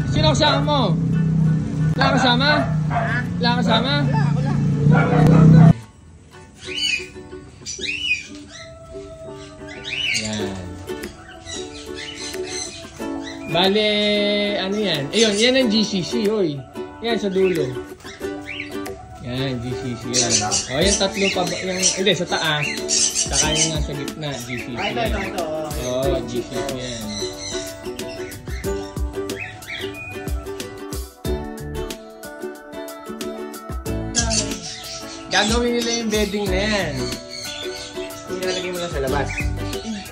Sino kasama mo? Wala kasama? Wala kasama? Ako lang. Yan. Bale, ano yan? Ayun, yan ang GCC, oy. Yan, sa dulo. Yan, GCC yan. O, yan tatlo pa ba? Yung, hindi, sa taas. Saka yung nasa gitna, GCC yan. Ito. Oo, GCC yan. Gagawin nila yung bedding na yan. Nilalagay mo lang sa labas.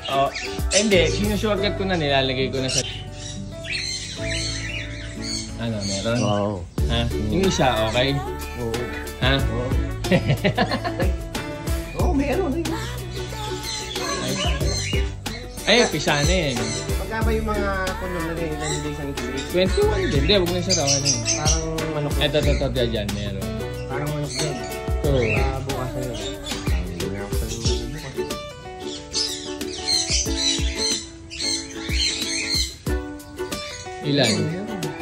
Oh, hindi. Sinushortcut ko na, nilalagay ko na sa... Ano, meron? Oo. Ha? Yung isa, okay? Oo. Ha? Oo. Oo, meron. Ay, pisa na yan. Pagka ba yung mga kondom na rin, ilan days ang ituloy? 21 din. Hindi, huwag na siya raw. Ano yun? Parang manok. Ito, dyan, meron. Parang manok din. Ito. Bukas na yun. Ilan?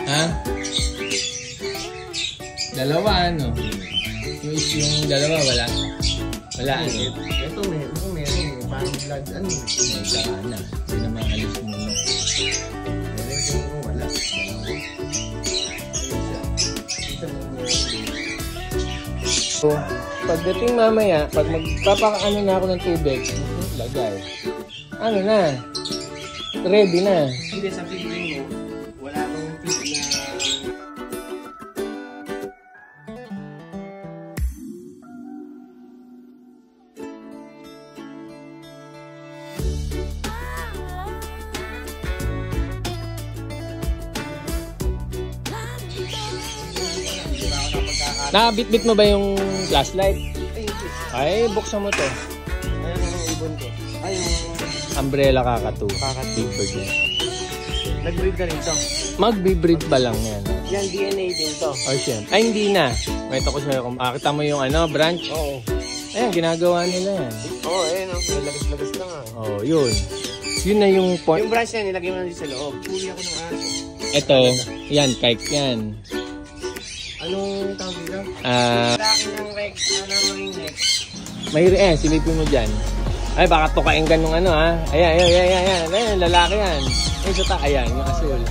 Ha? Dalawa, ano? Yung dalawa, wala. Wala, ano? Ito, meron. Parang blood, ano? May saka na. Hindi na makalis muna. Meron yung wala. So, pagdating mamaya, pag magpapakaano na ako ng tubig, lagay. Ano na? Ready na. Hindi, sa feeling mo, wala akong feeling na... Nakabitbit mo ba yung flashlight? Ay, Ay, buksan mo to. ayun yung ibon ko. Ay, yung... Umbrella kakatu. Kakatu. Big bird yan. Nag-breed na rin to. Magbe-breed pa lang yan. Yan, DNA din to. Or siya. Ay, hindi na. Wait ako sa'yo. Kung makita mo yung ano, branch. Oo. Ayan, ginagawa nila yan. Oo, ayun. Lagas-lagas na nga. Oh, yun. Yun na yung point. Yung branch na nilagay mo na din sa loob. Huli ako ng aso. Ito, yan, kike yan. Anong tawag dito? Ah, Laki ng Rex. Ano ring Rex? may silipin mo dyan. Ay, baka tukain ka nung ano, ha? Ayan, lalaki yan. Ay, sa ayan, yung asul.